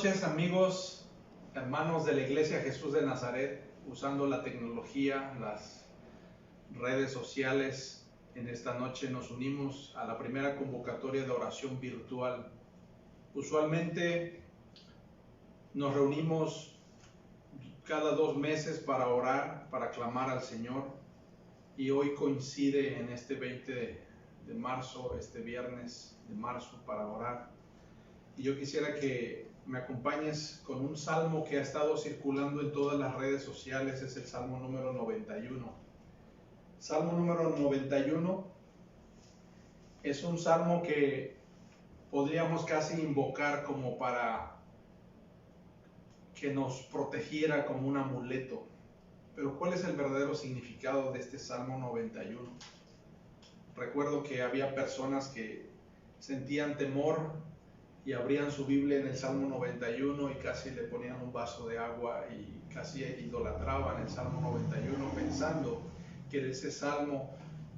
noches, amigos, hermanos de la Iglesia Jesús de Nazaret, usando la tecnología, las redes sociales. En esta noche nos unimos a la primera convocatoria de oración virtual. Usualmente nos reunimos cada 2 meses para orar, para clamar al Señor, y hoy coincide en este 20 de marzo, este viernes de marzo, para orar. Y yo quisiera que me acompañes con un salmo que ha estado circulando en todas las redes sociales. Es el Salmo número 91. Salmo número 91 es un salmo que podríamos casi invocar como para que nos protegiera como un amuleto. Pero ¿cuál es el verdadero significado de este Salmo 91? Recuerdo que había personas que sentían temor y abrían su Biblia en el Salmo 91 y casi le ponían un vaso de agua y casi idolatraban el Salmo 91 pensando que ese salmo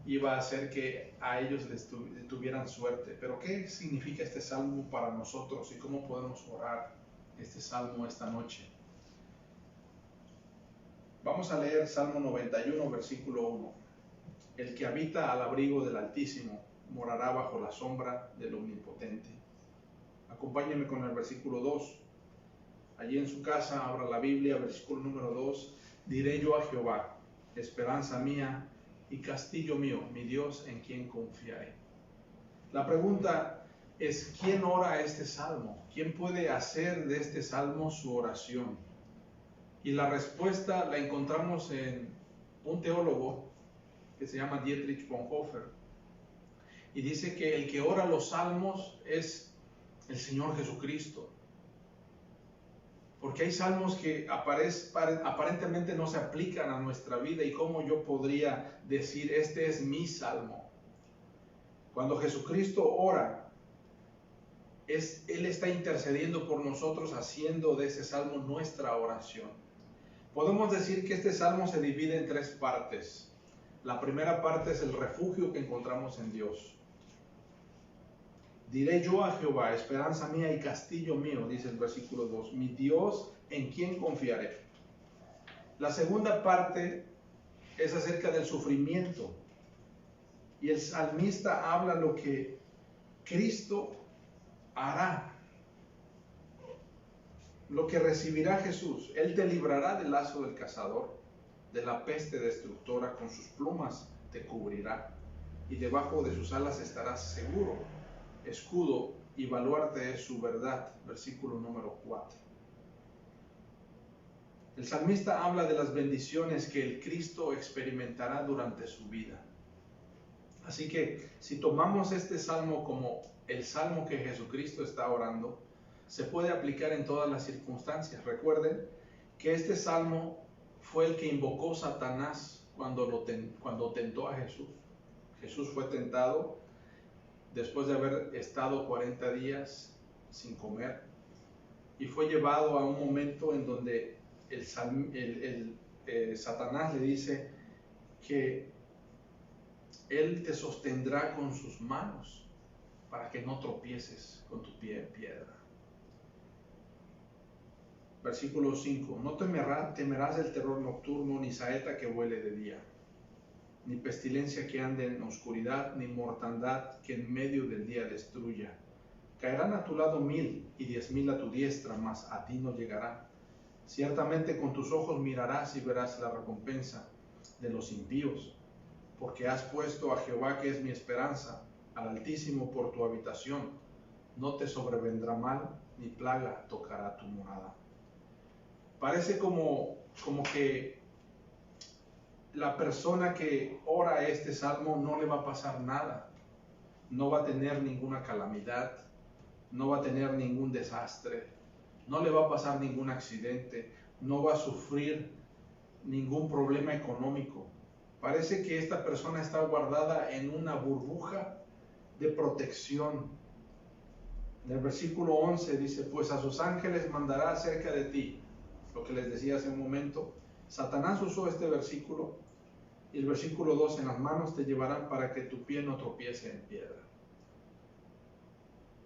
iba a hacer que a ellos les tuvieran suerte. Pero ¿qué significa este salmo para nosotros y cómo podemos orar este salmo esta noche? Vamos a leer Salmo 91, versículo 1. El que habita al abrigo del Altísimo morará bajo la sombra del Omnipotente. Acompáñenme con el versículo 2. Allí en su casa, abra la Biblia, versículo número 2. Diré yo a Jehová, esperanza mía y castillo mío, mi Dios en quien confiaré. La pregunta es, ¿quién ora este salmo? ¿Quién puede hacer de este salmo su oración? Y la respuesta la encontramos en un teólogo que se llama Dietrich Bonhoeffer. Y dice que el que ora los salmos es el Señor Jesucristo. Porque hay salmos que aparentemente no se aplican a nuestra vida. ¿Y cómo yo podría decir, este es mi salmo? Cuando Jesucristo ora, Él está intercediendo por nosotros, haciendo de ese salmo nuestra oración. Podemos decir que este salmo se divide en 3 partes. La primera parte es el refugio que encontramos en Dios. Diré yo a Jehová, esperanza mía y castillo mío, dice el versículo 2, mi Dios en quien confiaré. La segunda parte es acerca del sufrimiento. Y el salmista habla lo que Cristo hará, lo que recibirá Jesús. Él te librará del lazo del cazador, de la peste destructora, con sus plumas te cubrirá, y debajo de sus alas estarás seguro. Escudo y baluarte es su verdad. Versículo número 4. El salmista habla de las bendiciones que el Cristo experimentará durante su vida. Así que si tomamos este salmo como el salmo que Jesucristo está orando, se puede aplicar en todas las circunstancias. Recuerden que este salmo fue el que invocó Satanás cuando tentó a Jesús. Jesús fue tentado después de haber estado 40 días sin comer, y fue llevado a un momento en donde Satanás le dice que Él te sostendrá con sus manos para que no tropieces con tu pie en piedra. Versículo 5. No temerás el terror nocturno, ni saeta que vuele de día, ni pestilencia que ande en oscuridad, ni mortandad que en medio del día destruya. Caerán a tu lado 1000 y 10,000 a tu diestra, mas a ti no llegará. Ciertamente con tus ojos mirarás y verás la recompensa de los impíos, porque has puesto a Jehová, que es mi esperanza, al Altísimo por tu habitación. No te sobrevendrá mal, ni plaga tocará tu morada. Parece como que la persona que ora este salmo no le va a pasar nada, no va a tener ninguna calamidad, no va a tener ningún desastre, no le va a pasar ningún accidente, no va a sufrir ningún problema económico. Parece que esta persona está guardada en una burbuja de protección. En el versículo 11 dice, pues a sus ángeles mandará acerca de ti. Lo que les decía hace un momento, Satanás usó este versículo. Y el versículo 2, en las manos te llevarán para que tu pie no tropiece en piedra.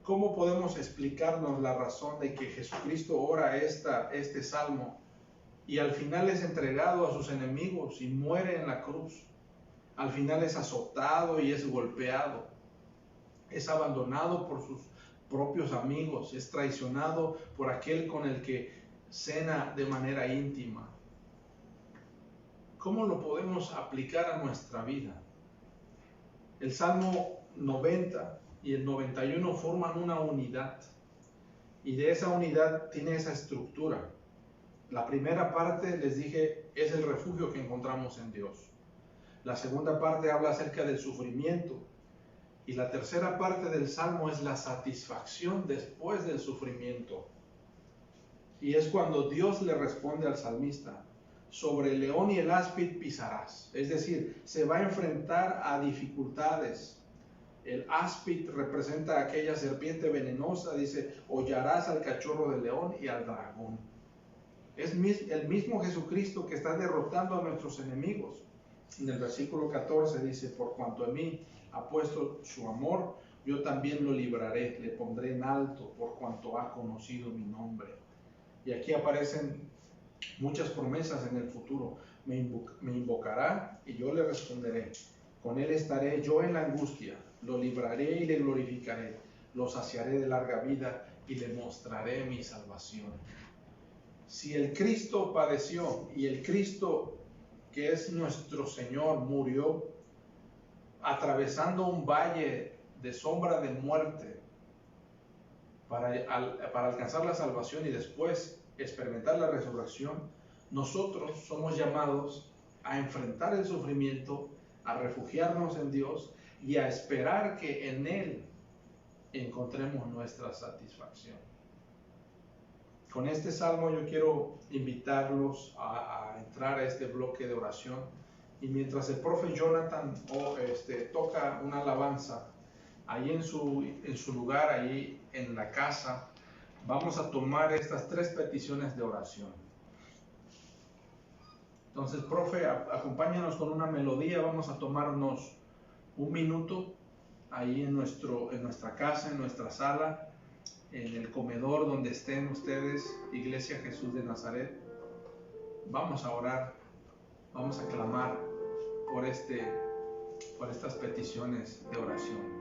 ¿Cómo podemos explicarnos la razón de que Jesucristo ora este salmo y al final es entregado a sus enemigos y muere en la cruz? Al final es azotado y es golpeado, es abandonado por sus propios amigos, es traicionado por aquel con el que cena de manera íntima. ¿Cómo lo podemos aplicar a nuestra vida? El Salmo 90 y el 91 forman una unidad, y de esa unidad tiene esa estructura. La primera parte, les dije, es el refugio que encontramos en Dios. La segunda parte habla acerca del sufrimiento, y la tercera parte del Salmo es la satisfacción después del sufrimiento. Y es cuando Dios le responde al salmista: sobre el león y el áspid pisarás. Es decir, se va a enfrentar a dificultades. El áspid representa aquella serpiente venenosa, dice, hollarás al cachorro del león y al dragón. Es el mismo Jesucristo que está derrotando a nuestros enemigos. En el versículo 14 dice: por cuanto a mí ha puesto su amor, yo también lo libraré, le pondré en alto, por cuanto ha conocido mi nombre. Y aquí aparecen muchas promesas en el futuro. Me invocará y yo le responderé. Con él estaré yo en la angustia. Lo libraré y le glorificaré. Lo saciaré de larga vida y le mostraré mi salvación. Si el Cristo padeció y el Cristo, que es nuestro Señor, murió atravesando un valle de sombra de muerte para alcanzar la salvación y después experimentar la resurrección, nosotros somos llamados a enfrentar el sufrimiento, a refugiarnos en Dios y a esperar que en Él encontremos nuestra satisfacción. Con este salmo yo quiero invitarlos a entrar a este bloque de oración, y mientras el profe Jonathan toca una alabanza ahí en su lugar, ahí en la casa, vamos a tomar estas 3 peticiones de oración. Entonces, profe, acompáñanos con una melodía. Vamos a tomarnos un minuto ahí en nuestra casa, en nuestra sala, en el comedor donde estén ustedes, Iglesia Jesús de Nazaret. Vamos a orar, vamos a clamar por estas peticiones de oración.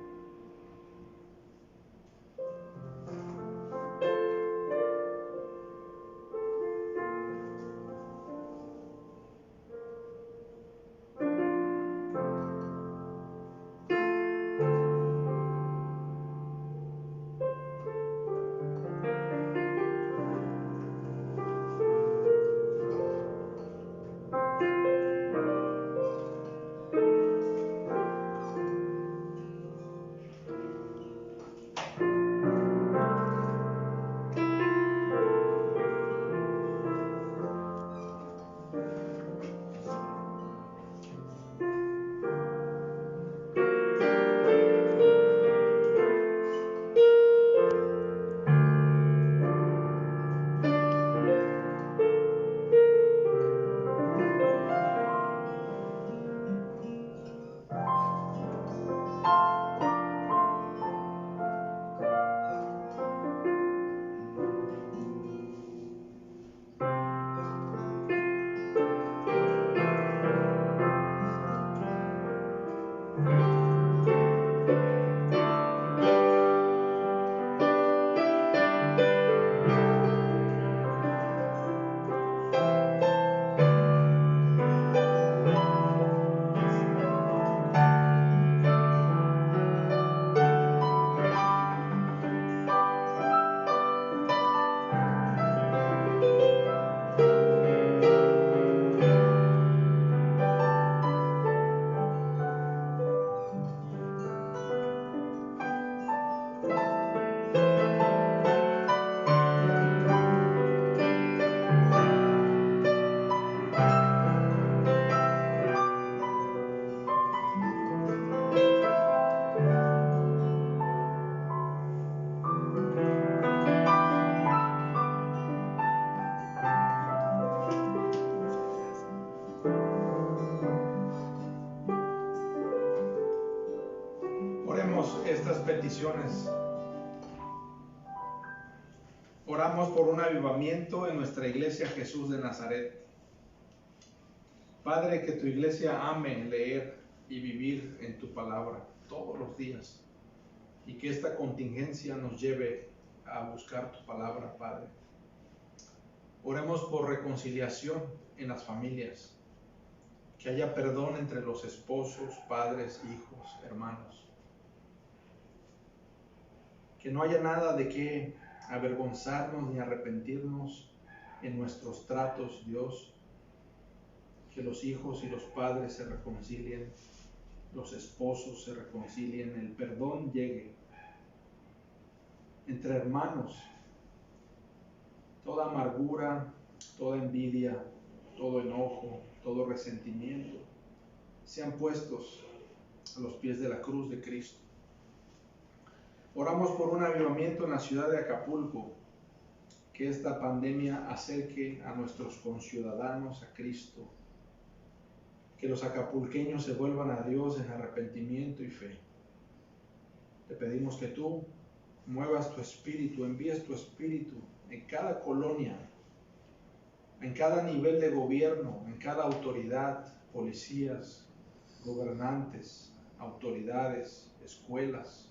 Oremos estas peticiones oramos por un avivamiento en nuestra iglesia Jesús de Nazaret. Padre, que tu iglesia ame leer y vivir en tu palabra todos los días, y que esta contingencia nos lleve a buscar tu palabra, Padre. Oremos por reconciliación en las familias, que haya perdón entre los esposos, padres, hijos, hermanos. Que no haya nada de qué avergonzarnos ni arrepentirnos en nuestros tratos, Dios. Que los hijos y los padres se reconcilien, los esposos se reconcilien, el perdón llegue entre hermanos. Toda amargura, toda envidia, todo enojo, todo resentimiento sean puestos a los pies de la cruz de Cristo. Oramos por un avivamiento en la ciudad de Acapulco, que esta pandemia acerque a nuestros conciudadanos a Cristo, que los acapulqueños se vuelvan a Dios en arrepentimiento y fe. Te pedimos que tú muevas tu espíritu, envíes tu espíritu en cada colonia, en cada nivel de gobierno, en cada autoridad, policías, gobernantes, autoridades, escuelas,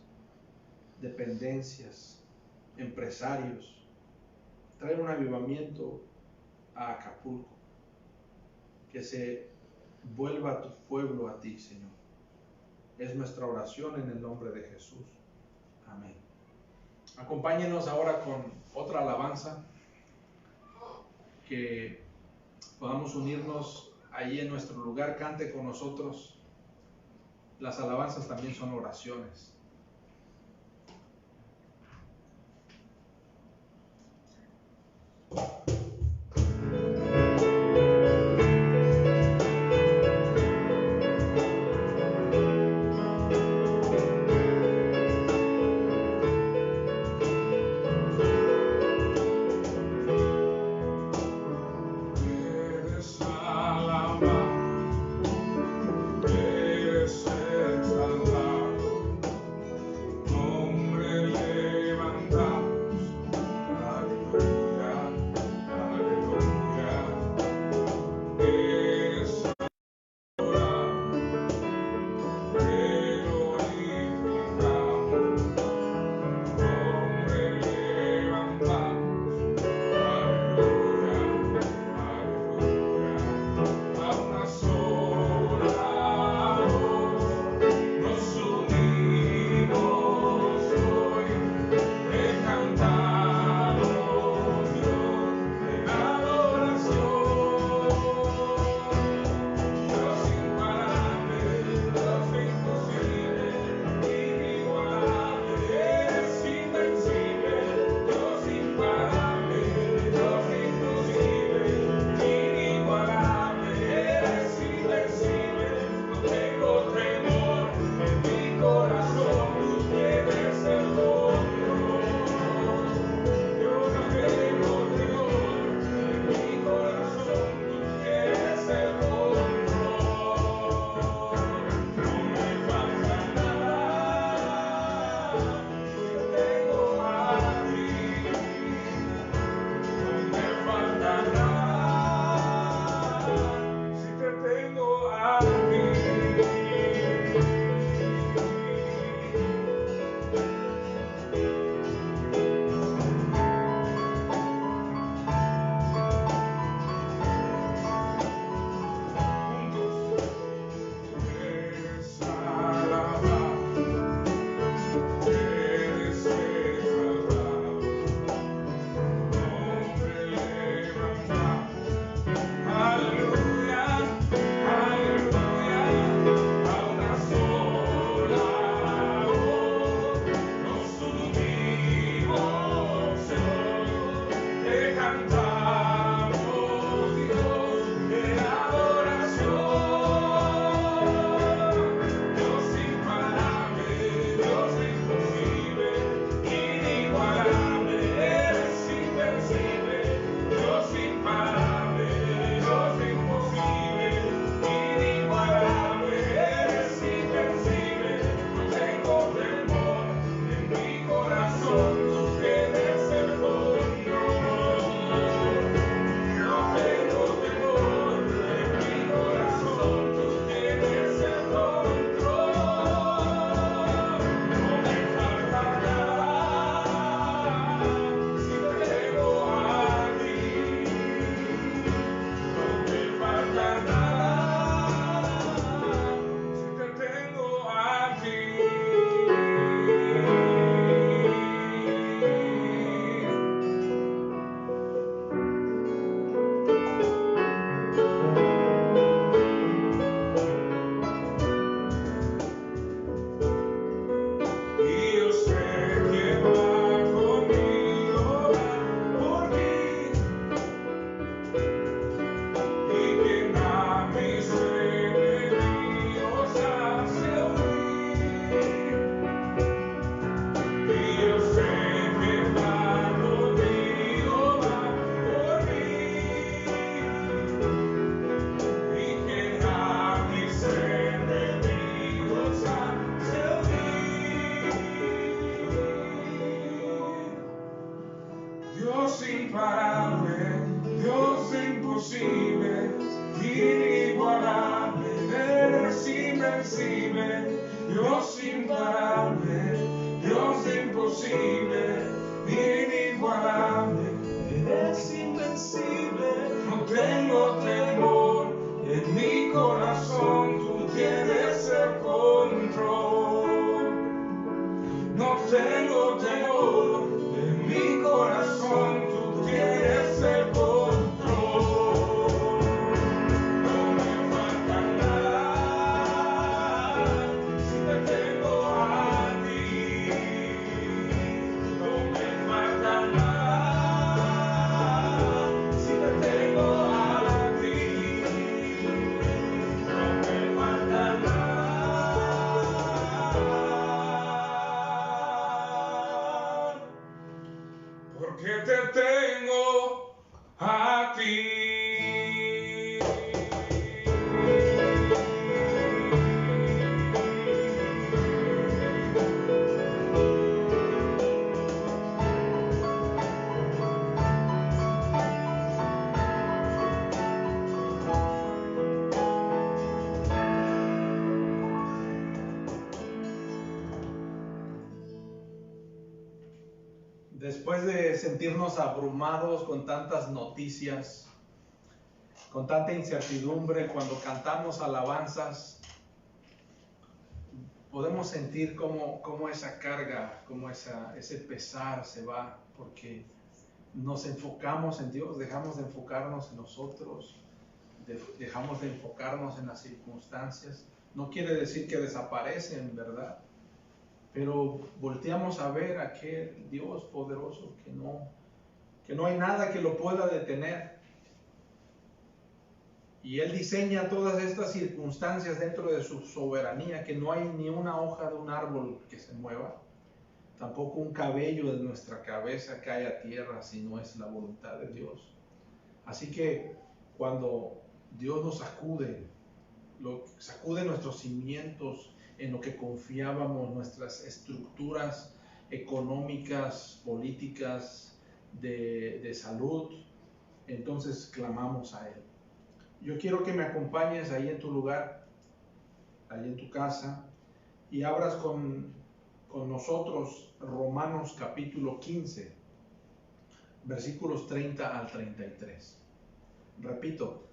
dependencias, empresarios. Trae un avivamiento a Acapulco, que se vuelva tu pueblo a ti, Señor. Es nuestra oración en el nombre de Jesús. Amén. Acompáñenos ahora con otra alabanza, que podamos unirnos ahí en nuestro lugar. Cante con nosotros. Las alabanzas también son oraciones. Eres exaltado. Dios imparable, Dios imposible, inigualable, eres invencible. No tengo temor, en mi corazón tú tienes el control. No tengo temor, en mi corazón tú tienes el control. No me falta nada si te tengo a ti. No me falta nada si te tengo a ti. No me falta nada, porque te tengo a ti. Después de sentirnos abrumados con tantas noticias, con tanta incertidumbre, cuando cantamos alabanzas, podemos sentir cómo esa carga, cómo ese pesar se va, porque nos enfocamos en Dios, dejamos de enfocarnos en nosotros, dejamos de enfocarnos en las circunstancias. No quiere decir que desaparecen, ¿verdad? Pero volteamos a ver a aquel Dios poderoso que no hay nada que lo pueda detener. Y Él diseña todas estas circunstancias dentro de su soberanía, que no hay ni una hoja de un árbol que se mueva, tampoco un cabello de nuestra cabeza cae a tierra si no es la voluntad de Dios. Así que cuando Dios nos sacude nuestros cimientos, en lo que confiábamos, nuestras estructuras económicas, políticas, de salud, entonces clamamos a Él. Yo quiero que me acompañes ahí en tu lugar, ahí en tu casa, y abras con nosotros Romanos capítulo 15, versículos 30 al 33. Repito,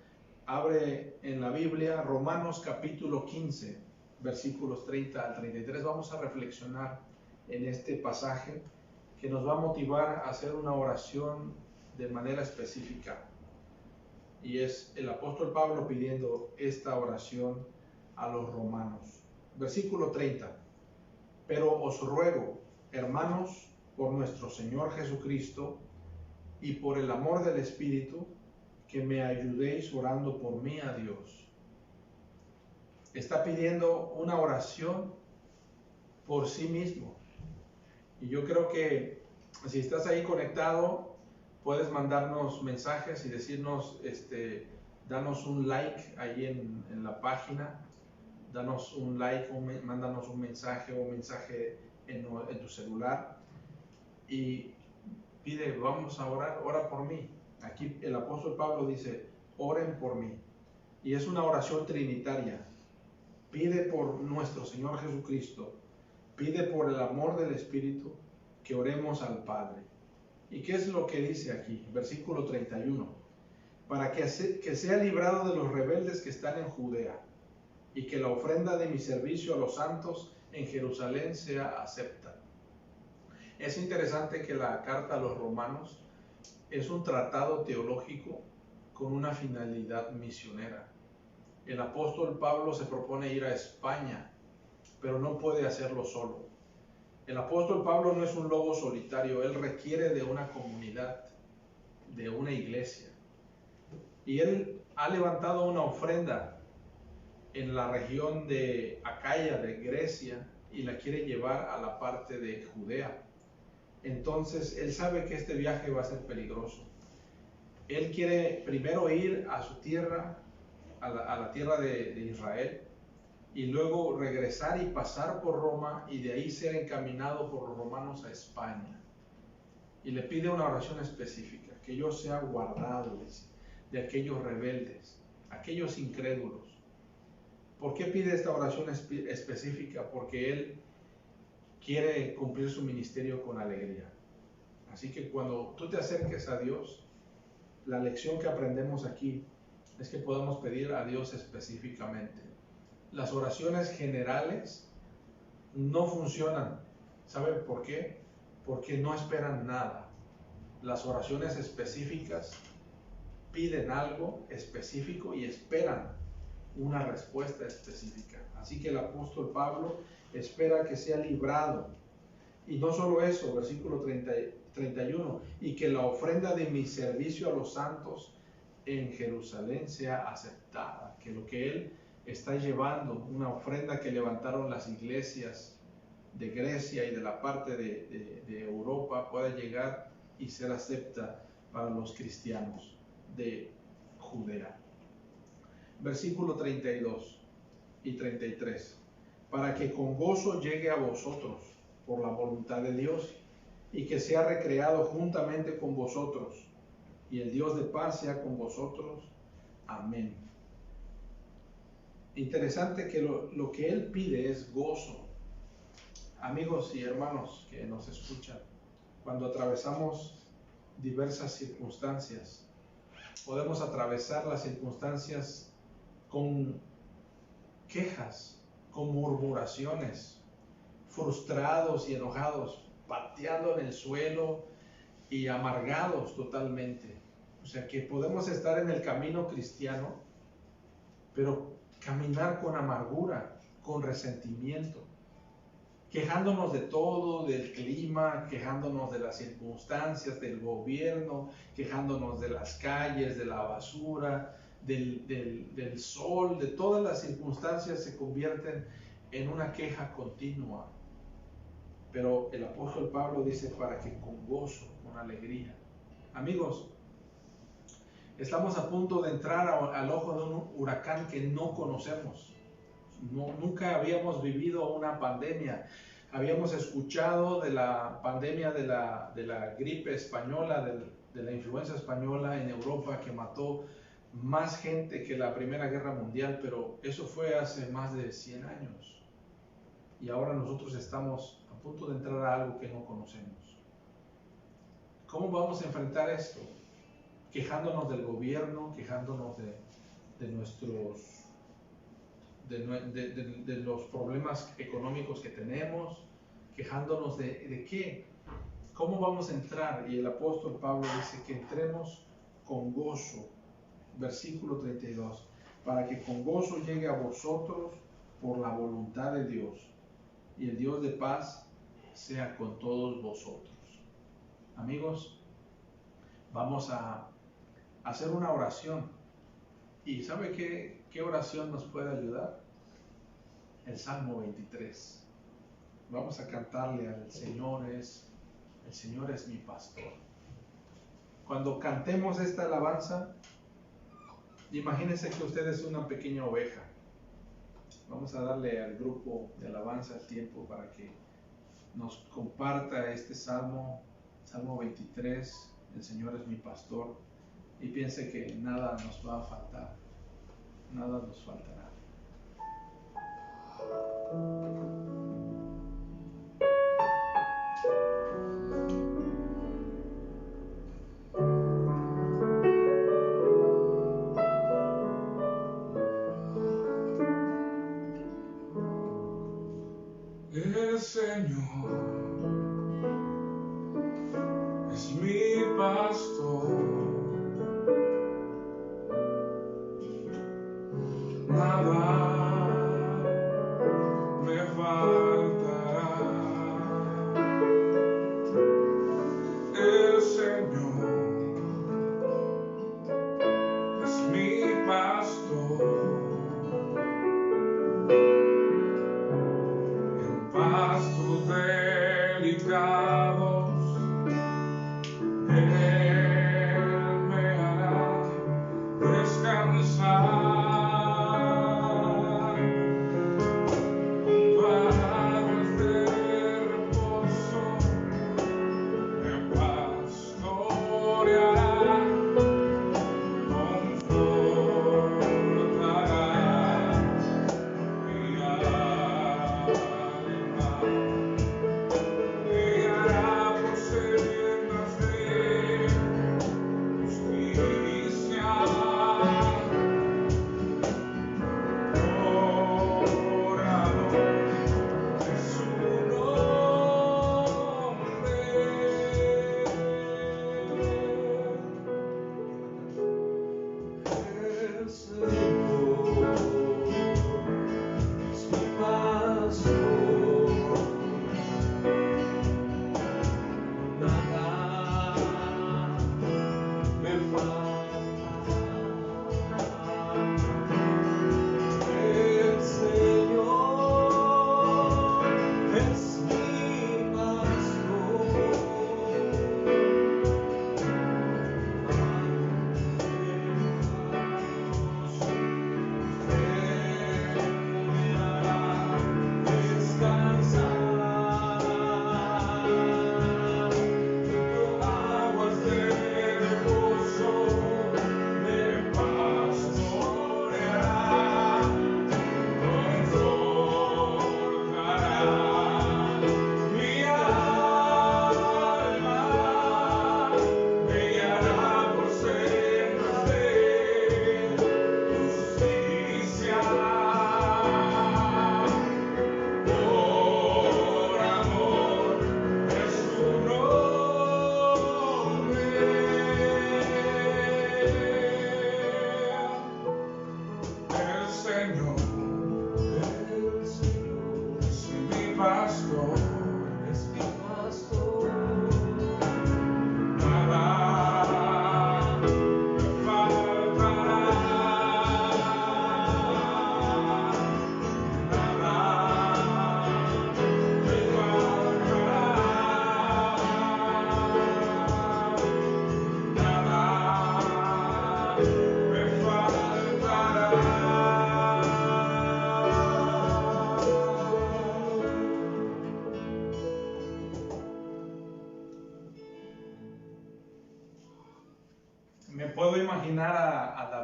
abre en la Biblia Romanos capítulo 15, versículos 30 al 33. Vamos a reflexionar en este pasaje que nos va a motivar a hacer una oración de manera específica. Y es el apóstol Pablo pidiendo esta oración a los romanos. Versículo 30. Pero os ruego, hermanos, por nuestro Señor Jesucristo y por el amor del Espíritu, que me ayudéis orando por mí a Dios. Está pidiendo una oración por sí mismo. Y yo creo que si estás ahí conectado, puedes mandarnos mensajes y decirnos, danos un like ahí en la página, danos un like, mándanos un mensaje o un mensaje en tu celular y pide, vamos a orar, ora por mí. Aquí el apóstol Pablo dice, oren por mí. Y es una oración trinitaria. Pide por nuestro Señor Jesucristo, pide por el amor del Espíritu que oremos al Padre. ¿Y qué es lo que dice aquí? Versículo 31. Para que sea librado de los rebeldes que están en Judea, y que la ofrenda de mi servicio a los santos en Jerusalén sea acepta. Es interesante que la carta a los romanos es un tratado teológico con una finalidad misionera. El apóstol Pablo se propone ir a España, pero no puede hacerlo solo. El apóstol Pablo no es un lobo solitario, él requiere de una comunidad, de una iglesia. Y él ha levantado una ofrenda en la región de Acaya, de Grecia, y la quiere llevar a la parte de Judea. Entonces, él sabe que este viaje va a ser peligroso. Él quiere primero ir a su tierra, a la tierra de Israel, y luego regresar y pasar por Roma, y de ahí ser encaminado por los romanos a España. Y le pide una oración específica, que yo sea guardado de aquellos rebeldes, aquellos incrédulos. ¿Por qué pide esta oración específica? Porque Él quiere cumplir su ministerio con alegría. Así que cuando tú te acerques a Dios, la lección que aprendemos aquí es que podamos pedir a Dios específicamente. Las oraciones generales no funcionan. ¿Saben por qué? Porque no esperan nada. Las oraciones específicas piden algo específico y esperan una respuesta específica. Así que el apóstol Pablo espera que sea librado. Y no solo eso, versículo 31, y que la ofrenda de mi servicio a los santos en Jerusalén sea aceptada. Que lo que él está llevando, una ofrenda que levantaron las iglesias de Grecia y de la parte de Europa, pueda llegar y ser acepta para los cristianos de Judea. Versículo 32 y 33. Para que con gozo llegue a vosotros por la voluntad de Dios y que sea recreado juntamente con vosotros, y el Dios de paz sea con vosotros. Amén. Interesante que lo que Él pide es gozo. Amigos y hermanos que nos escuchan, cuando atravesamos diversas circunstancias, podemos atravesar las circunstancias con quejas, con murmuraciones, frustrados y enojados, pateando en el suelo y amargados totalmente. O sea que podemos estar en el camino cristiano, pero caminar con amargura, con resentimiento, quejándonos de todo, del clima, quejándonos de las circunstancias, del gobierno, quejándonos de las calles, de la basura, del sol, de todas las circunstancias se convierten en una queja continua. Pero el apóstol Pablo dice para que con gozo, con alegría. Amigos, estamos a punto de entrar al ojo de un huracán que no conocemos. Nunca habíamos vivido una pandemia. Habíamos escuchado de la pandemia de la gripe española, de la influenza española en Europa, que mató más gente que la Primera Guerra Mundial, pero eso fue hace más de 100 años. Y ahora nosotros estamos a punto de entrar a algo que no conocemos. ¿Cómo vamos a enfrentar esto? Quejándonos del gobierno, quejándonos de los problemas económicos que tenemos, quejándonos de qué, cómo vamos a entrar. Y el apóstol Pablo dice que entremos con gozo, versículo 32, para que con gozo llegue a vosotros por la voluntad de Dios, y el Dios de paz sea con todos vosotros. Amigos, vamos a hacer una oración. ¿Y sabe qué oración nos puede ayudar? El Salmo 23. Vamos a cantarle al Señor el Señor es mi pastor. Cuando cantemos esta alabanza, imagínense que usted es una pequeña oveja. Vamos a darle al grupo de alabanza el tiempo para que nos comparta este Salmo 23, el Señor es mi pastor, y piense que nada nos va a faltar, nada nos faltará. El Señor es mi pastor, nada me faltará. El Señor es mi pastor. Pastos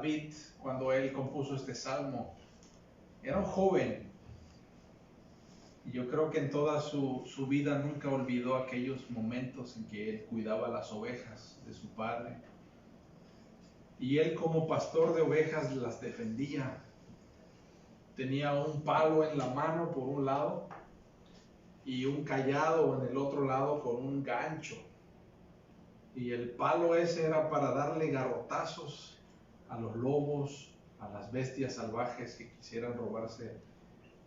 David cuando él compuso este salmo. Era un joven y yo creo que en toda su vida nunca olvidó aquellos momentos en que él cuidaba las ovejas de su padre. Y él, como pastor de ovejas, las defendía. Tenía un palo en la mano por un lado y un cayado en el otro lado con un gancho. Y el palo ese era para darle garrotazos a los lobos, a las bestias salvajes que quisieran robarse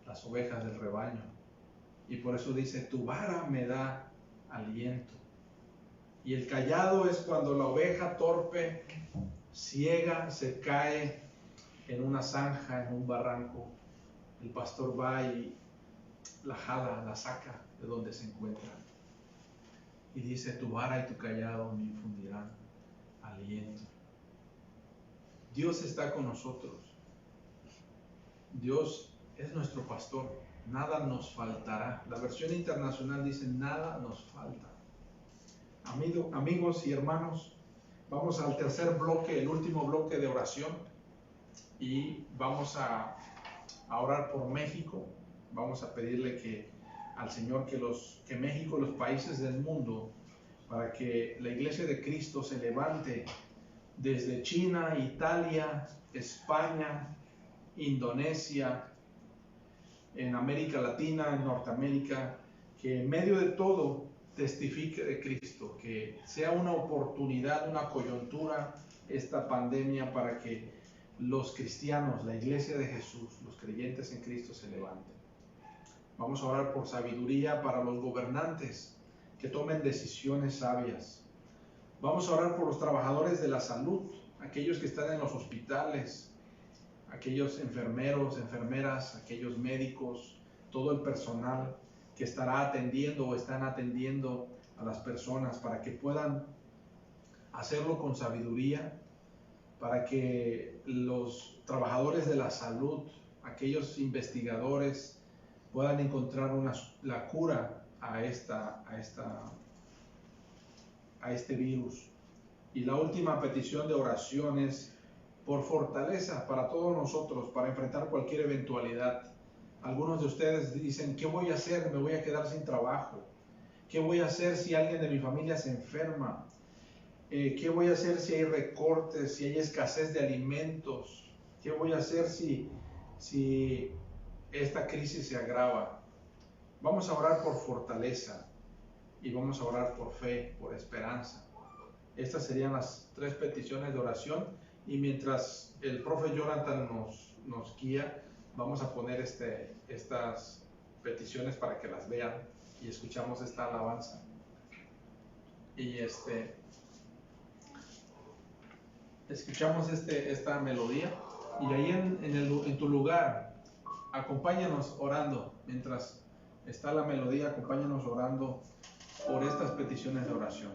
las ovejas del rebaño. Y por eso dice, tu vara me da aliento. Y el cayado es cuando la oveja torpe, ciega, se cae en una zanja, en un barranco. El pastor va y la jala, la saca de donde se encuentra. Y dice, tu vara y tu cayado me infundirán aliento. Dios está con nosotros. Dios es nuestro pastor. Nada nos faltará. La versión internacional dice, nada nos falta. Amigos y hermanos, vamos al tercer bloque, el último bloque de oración. Y vamos a orar por México. Vamos a pedirle al Señor que México, los países del mundo, para que la Iglesia de Cristo se levante desde China, Italia, España, Indonesia, en América Latina, en Norteamérica, que en medio de todo testifique de Cristo, que sea una oportunidad, una coyuntura esta pandemia para que los cristianos, la Iglesia de Jesús, los creyentes en Cristo se levanten. Vamos a orar por sabiduría para los gobernantes, que tomen decisiones sabias. Vamos a orar por los trabajadores de la salud, aquellos que están en los hospitales, aquellos enfermeros, enfermeras, aquellos médicos, todo el personal que estará atendiendo o están atendiendo a las personas, para que puedan hacerlo con sabiduría, para que los trabajadores de la salud, aquellos investigadores, puedan encontrar la cura a este virus. Y la última petición de oración es por fortaleza para todos nosotros, para enfrentar cualquier eventualidad. Algunos de ustedes dicen, ¿qué voy a hacer? Me voy a quedar sin trabajo. ¿Qué voy a hacer si alguien de mi familia se enferma? ¿Qué voy a hacer si hay recortes, si hay escasez de alimentos? ¿Qué voy a hacer si esta crisis se agrava? Vamos a orar por fortaleza y vamos a orar por fe, por esperanza. Estas serían las 3 peticiones de oración, y mientras el profe Jonathan nos guía, vamos a poner estas peticiones para que las vean y escuchamos esta alabanza. Y escuchamos esta melodía, y ahí en tu lugar, acompáñanos orando. Mientras está la melodía, acompáñanos orando por estas peticiones de oración.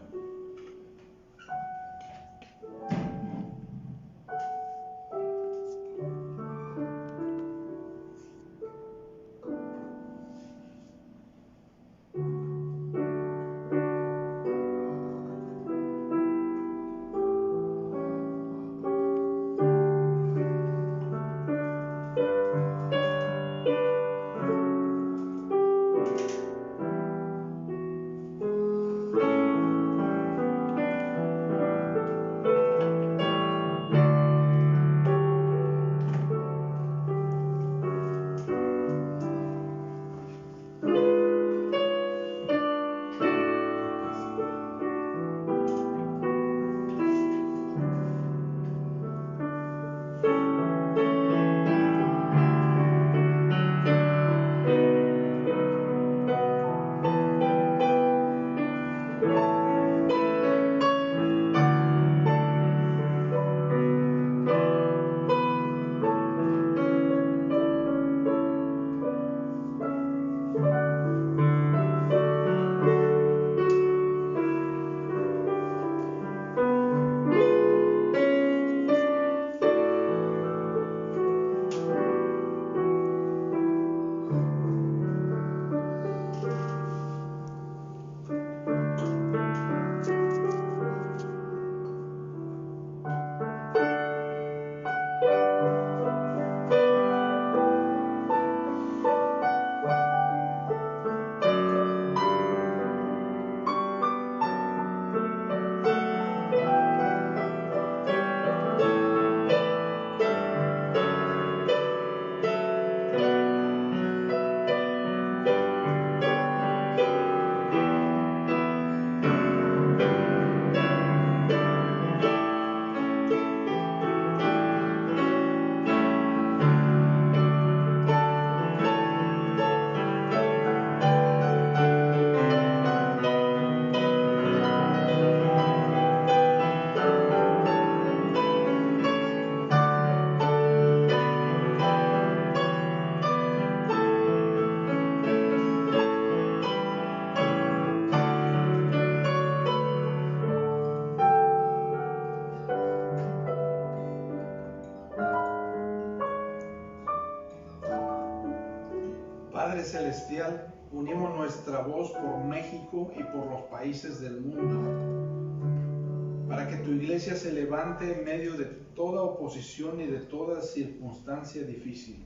Padre Celestial, unimos nuestra voz por México y por los países del mundo, para que tu iglesia se levante en medio de toda oposición y de toda circunstancia difícil,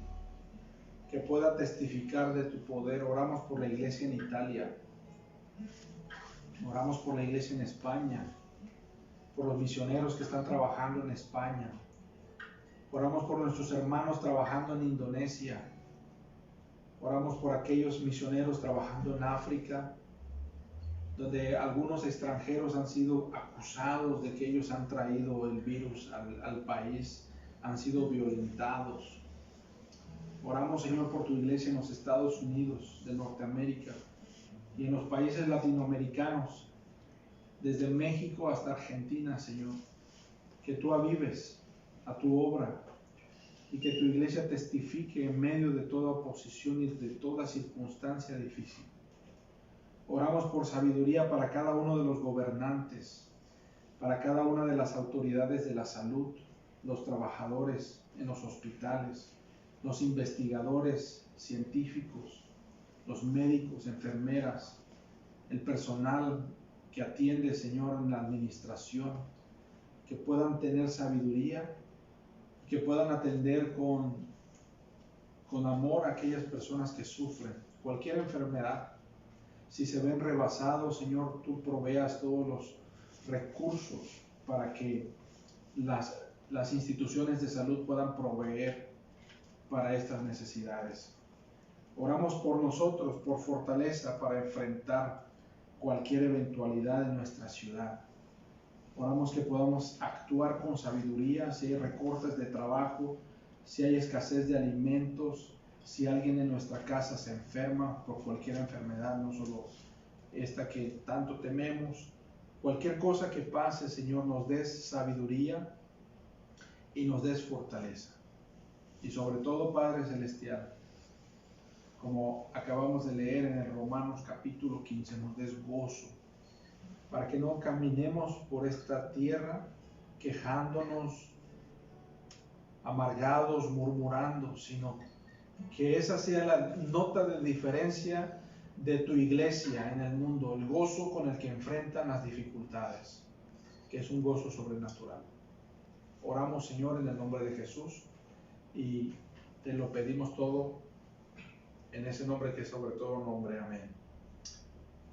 que pueda testificar de tu poder. Oramos por la iglesia en Italia, oramos por la iglesia en España, por los misioneros que están trabajando en España, oramos por nuestros hermanos trabajando en Indonesia, oramos por aquellos misioneros trabajando en África, donde algunos extranjeros han sido acusados de que ellos han traído el virus al país, han sido violentados. Oramos, Señor, por tu iglesia en los Estados Unidos de Norteamérica y en los países latinoamericanos, desde México hasta Argentina, Señor, que tú avives a tu obra y que tu iglesia testifique en medio de toda oposición y de toda circunstancia difícil. Oramos por sabiduría para cada uno de los gobernantes, para cada una de las autoridades de la salud, los trabajadores en los hospitales, los investigadores científicos, los médicos, enfermeras, el personal que atiende, Señor, en la administración, que puedan tener sabiduría, que puedan atender con amor a aquellas personas que sufren cualquier enfermedad. Si se ven rebasados, Señor, tú proveas todos los recursos para que las instituciones de salud puedan proveer para estas necesidades. Oramos por nosotros, por fortaleza para enfrentar cualquier eventualidad en nuestra ciudad. Oramos que podamos actuar con sabiduría si hay recortes de trabajo, si hay escasez de alimentos, si alguien en nuestra casa se enferma por cualquier enfermedad, no solo esta que tanto tememos. Cualquier cosa que pase, Señor, nos des sabiduría y nos des fortaleza. Y sobre todo, Padre Celestial, como acabamos de leer en el Romanos capítulo 15, nos des gozo, para que no caminemos por esta tierra quejándonos, amargados, murmurando, sino que esa sea la nota de diferencia de tu iglesia en el mundo, el gozo con el que enfrentan las dificultades, que es un gozo sobrenatural. Oramos, Señor, en el nombre de Jesús y te lo pedimos todo en ese nombre que es sobre todo nombre. Amén.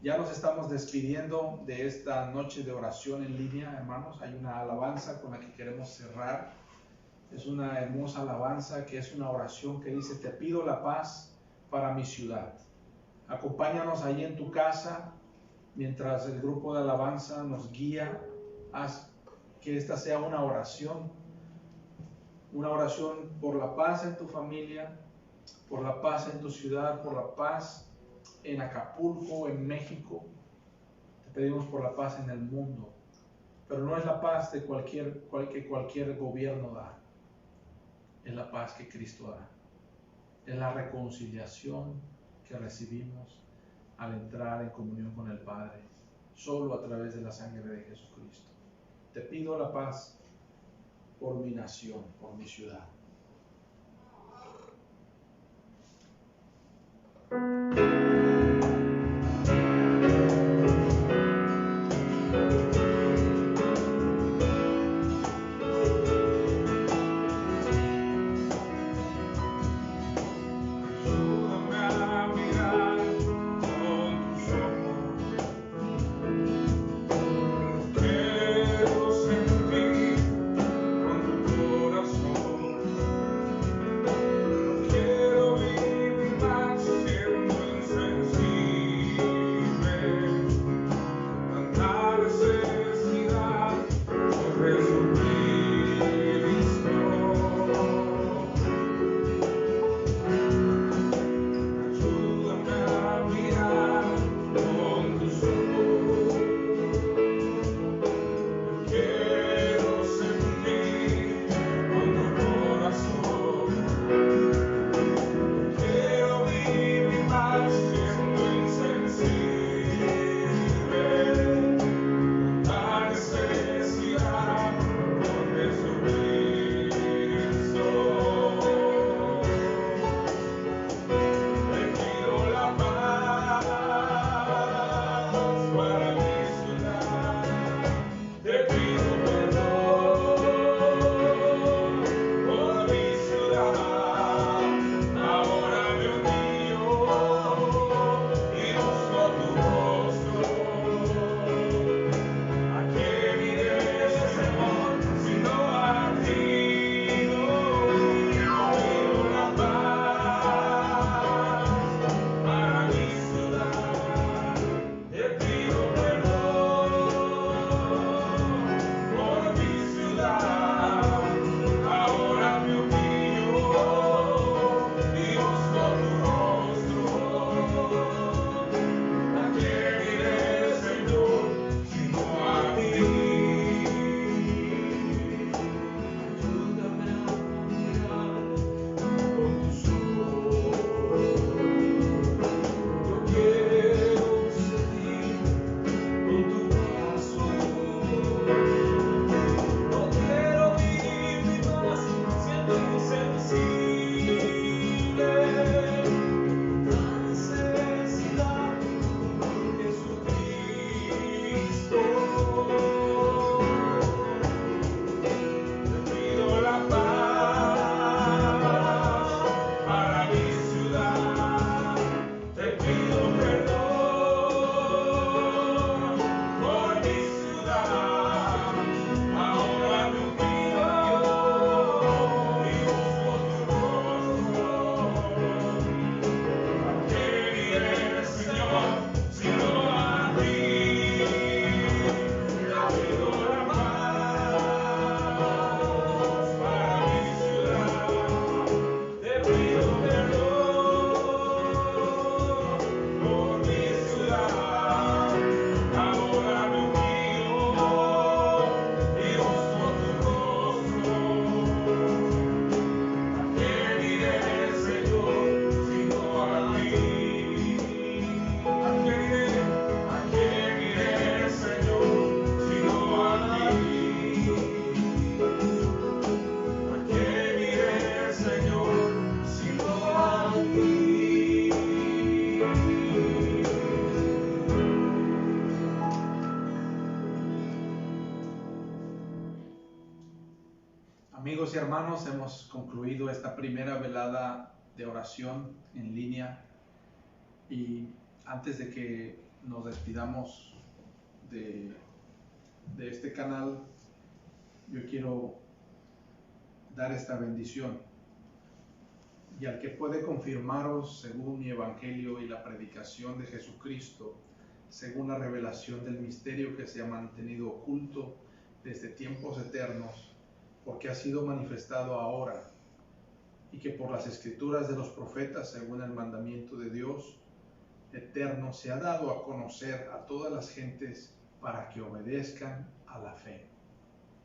Ya nos estamos despidiendo de esta noche de oración en línea, hermanos. Hay una alabanza con la que queremos cerrar. Es una hermosa alabanza que es una oración que dice: te pido la paz para mi ciudad. Acompáñanos ahí en tu casa mientras el grupo de alabanza nos guía. Haz que esta sea una oración por la paz en tu familia, por la paz en tu ciudad, por la paz en Acapulco, en México. Te pedimos por la paz en el mundo, pero no es la paz de cualquier gobierno da, es la paz que Cristo da, es la reconciliación que recibimos al entrar en comunión con el Padre, solo a través de la sangre de Jesucristo. Te pido la paz por mi nación, por mi ciudad. Quiero sentir con tu corazón. Amigos y hermanos, hemos concluido esta primera velada de oración en línea y antes de que nos despidamos de este canal, yo quiero dar esta bendición. Y al que puede confirmaros según mi evangelio y la predicación de Jesucristo, según la revelación del misterio que se ha mantenido oculto desde tiempos eternos, porque ha sido manifestado ahora, y que por las escrituras de los profetas, según el mandamiento de Dios eterno, se ha dado a conocer a todas las gentes para que obedezcan a la fe.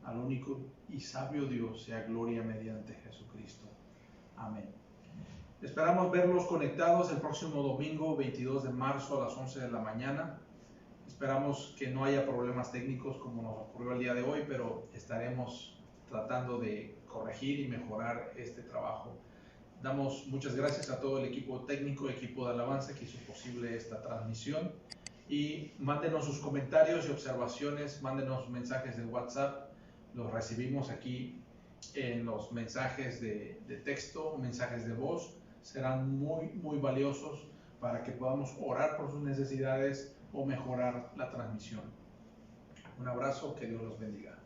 Al único y sabio Dios sea gloria mediante Jesucristo. Amén. Esperamos verlos conectados el próximo domingo 22 de marzo a las 11 de la mañana. Esperamos que no haya problemas técnicos como nos ocurrió el día de hoy, pero estaremos tratando de corregir y mejorar este trabajo. Damos muchas gracias a todo el equipo técnico, equipo de alabanza que hizo posible esta transmisión. Y mándenos sus comentarios y observaciones, mándenos mensajes de WhatsApp. Los recibimos aquí en los mensajes de texto, mensajes de voz. Serán muy valiosos para que podamos orar por sus necesidades o mejorar la transmisión. Un abrazo, que Dios los bendiga.